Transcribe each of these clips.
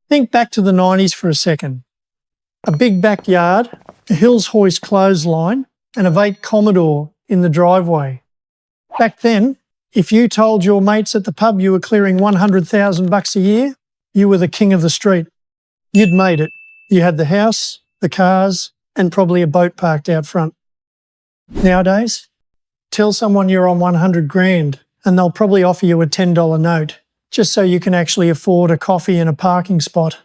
Think back to the 90s for a second. A big backyard, a Hills Hoist clothesline, and a Vate Commodore in the driveway. Back then, if you told your mates at the pub you were clearing $100,000 a year, you were the king of the street. You'd made it. You had the house, the cars, and probably a boat parked out front. Nowadays, tell someone you're on 100 grand and they'll probably offer you a $10 note just so you can actually afford a coffee and a parking spot.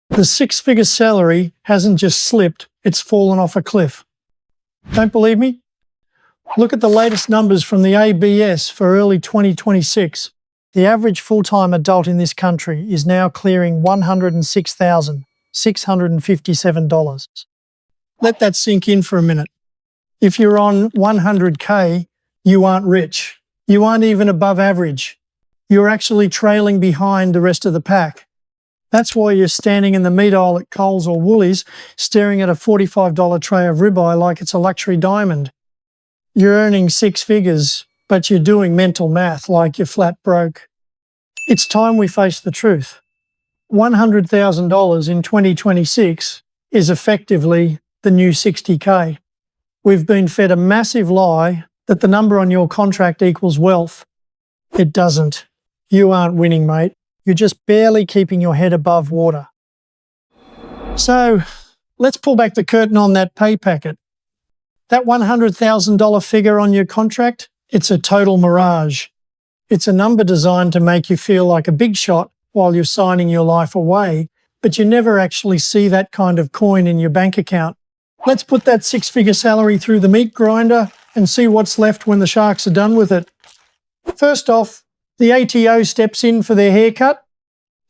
The six-figure salary hasn't just slipped, it's fallen off a cliff. Don't believe me? Look at the latest numbers from the ABS for early 2026. The average full-time adult in this country is now clearing $106,657. Let that sink in for a minute. If you're on 100K, you aren't rich. You aren't even above average. You're actually trailing behind the rest of the pack. That's why you're standing in the meat aisle at Coles or Woolies staring at a $45 tray of ribeye like it's a luxury diamond. You're earning six figures, but you're doing mental math like you're flat broke. It's time we face the truth. $100,000 in 2026 is effectively the new 60K. We've been fed a massive lie that the number on your contract equals wealth. It doesn't. You aren't winning, mate. You're just barely keeping your head above water. So let's pull back the curtain on that pay packet. That $100,000 figure on your contract, it's a total mirage. It's a number designed to make you feel like a big shot while you're signing your life away, but you never actually see that kind of coin in your bank account. Let's put that six-figure salary through the meat grinder and see what's left when the sharks are done with it. First off, the ATO steps in for their haircut.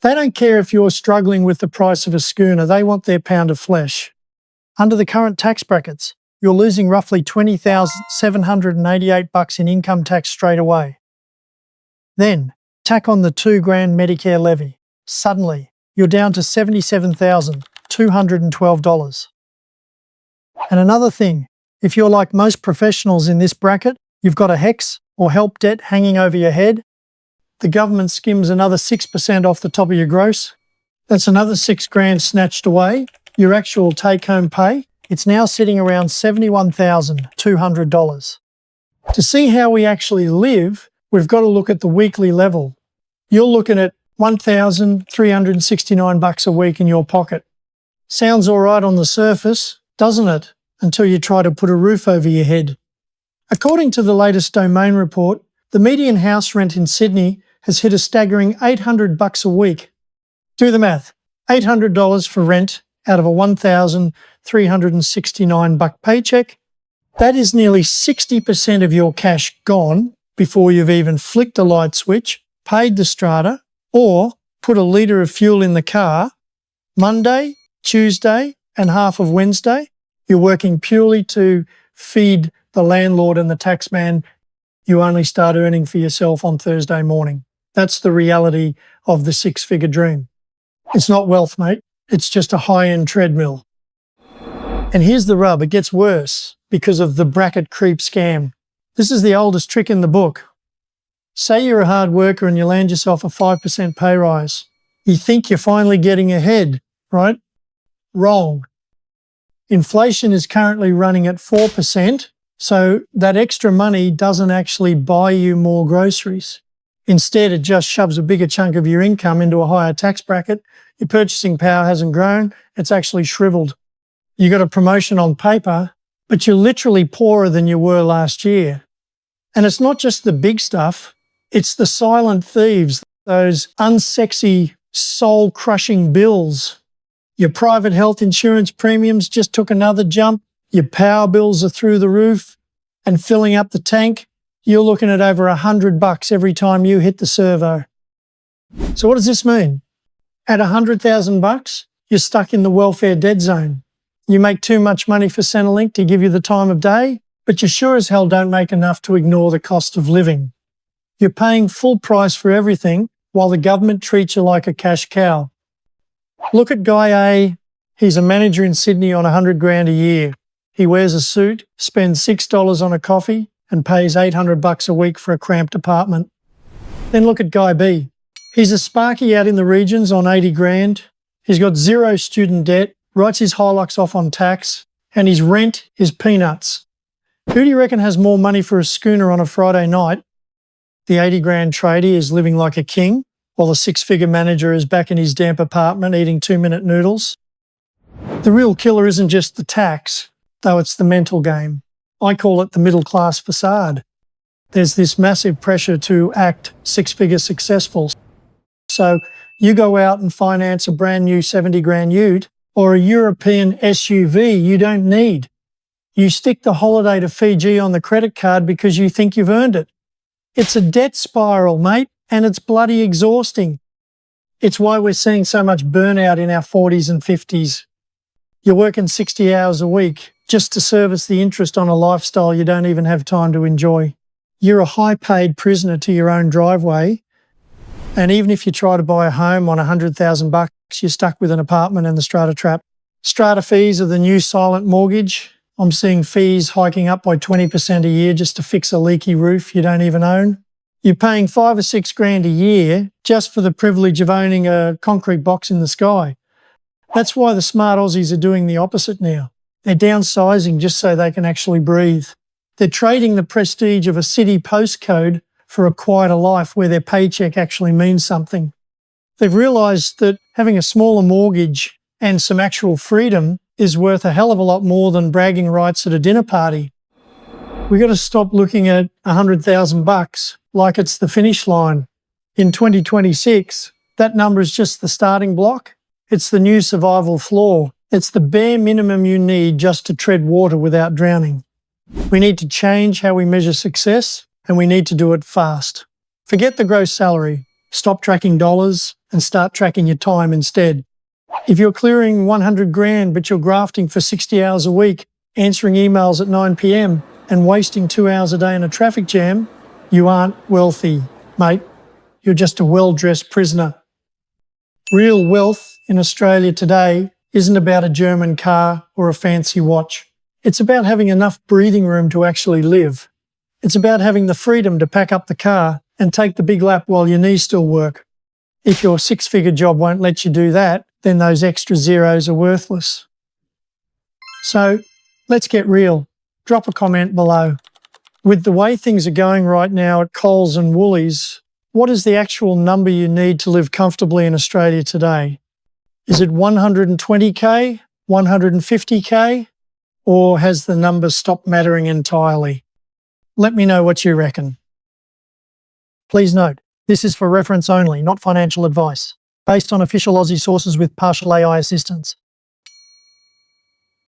They don't care if you're struggling with the price of a schooner. They want their pound of flesh. Under the current tax brackets, you're losing roughly $20,788 in income tax straight away. Then, tack on the $2,000 Medicare levy. Suddenly, you're down to $77,212. And another thing, if you're like most professionals in this bracket, you've got a HECS or HELP debt hanging over your head, the government skims another 6% off the top of your gross. That's another $6,000 snatched away. Your actual take-home pay, it's now sitting around $71,200. To see how we actually live, we've got to look at the weekly level. You're looking at $1,369 a week in your pocket. Sounds all right on the surface, doesn't it? Until you try to put a roof over your head. According to the latest Domain report, the median house rent in Sydney has hit a staggering $800 a week. Do the math. $800 for rent out of a $1,369 paycheck. That is nearly 60% of your cash gone before you've even flicked a light switch, paid the strata, or put a litre of fuel in the car. Monday, Tuesday, and half of Wednesday, you're working purely to feed the landlord and the taxman. You only start earning for yourself on Thursday morning. That's the reality of the six-figure dream. It's not wealth, mate. It's just a high-end treadmill. And here's the rub. It gets worse because of the bracket creep scam. This is the oldest trick in the book. Say you're a hard worker and you land yourself a 5% pay rise. You think you're finally getting ahead, right? Wrong. Inflation is currently running at 4%, so that extra money doesn't actually buy you more groceries. Instead, it just shoves a bigger chunk of your income into a higher tax bracket. Your purchasing power hasn't grown, it's actually shriveled. You got a promotion on paper, but you're literally poorer than you were last year. And it's not just the big stuff, it's the silent thieves, those unsexy, soul-crushing bills. Your private health insurance premiums just took another jump. Your power bills are through the roof. And filling up the tank, you're looking at over $100 every time you hit the servo. So what does this mean? At $100,000, you're stuck in the welfare dead zone. You make too much money for Centrelink to give you the time of day, but you sure as hell don't make enough to ignore the cost of living. You're paying full price for everything while the government treats you like a cash cow. Look at Guy A. He's a manager in Sydney on $100,000 a year. He wears a suit, spends $6 on a coffee, and pays $800 a week for a cramped apartment. Then look at Guy B. He's a sparky out in the regions on 80 grand. He's got zero student debt, writes his Hilux off on tax, and his rent is peanuts. Who do you reckon has more money for a schooner on a Friday night? The 80 grand tradie is living like a king, while the six-figure manager is back in his damp apartment eating 2-minute noodles. The real killer isn't just the tax, though it's the mental game. I call it the middle-class facade. There's this massive pressure to act six-figure successful. So you go out and finance a brand new 70 grand ute or a European SUV you don't need. You stick the holiday to Fiji on the credit card because you think you've earned it. It's a debt spiral, mate, and it's bloody exhausting. It's why we're seeing so much burnout in our 40s and 50s. You're working 60 hours a week just to service the interest on a lifestyle you don't even have time to enjoy. You're a high-paid prisoner to your own driveway, and even if you try to buy a home on $100,000, you're stuck with an apartment and the strata trap. Strata fees are the new silent mortgage. I'm seeing fees hiking up by 20% a year just to fix a leaky roof you don't even own. You're paying $5 or $6 grand a year just for the privilege of owning a concrete box in the sky. That's why the smart Aussies are doing the opposite now. They're downsizing just so they can actually breathe. They're trading the prestige of a city postcode for a quieter life where their paycheck actually means something. They've realised that having a smaller mortgage and some actual freedom is worth a hell of a lot more than bragging rights at a dinner party. We've got to stop looking at $100,000 like it's the finish line. In 2026, that number is just the starting block. It's the new survival floor. It's the bare minimum you need just to tread water without drowning. We need to change how we measure success, and we need to do it fast. Forget the gross salary. Stop tracking dollars and start tracking your time instead. If you're clearing 100 grand but you're grafting for 60 hours a week, answering emails at 9 p.m. and wasting 2 hours a day in a traffic jam, you aren't wealthy, mate. You're just a well-dressed prisoner. Real wealth in Australia today isn't about a German car or a fancy watch. It's about having enough breathing room to actually live. It's about having the freedom to pack up the car and take the big lap while your knees still work. If your six-figure job won't let you do that, then those extra zeros are worthless. So let's get real. Drop a comment below. With the way things are going right now at Coles and Woolies, what is the actual number you need to live comfortably in Australia today? Is it 120k, 150k, or has the number stopped mattering entirely? Let me know what you reckon. Please note, this is for reference only, not financial advice, based on official Aussie sources with partial AI assistance.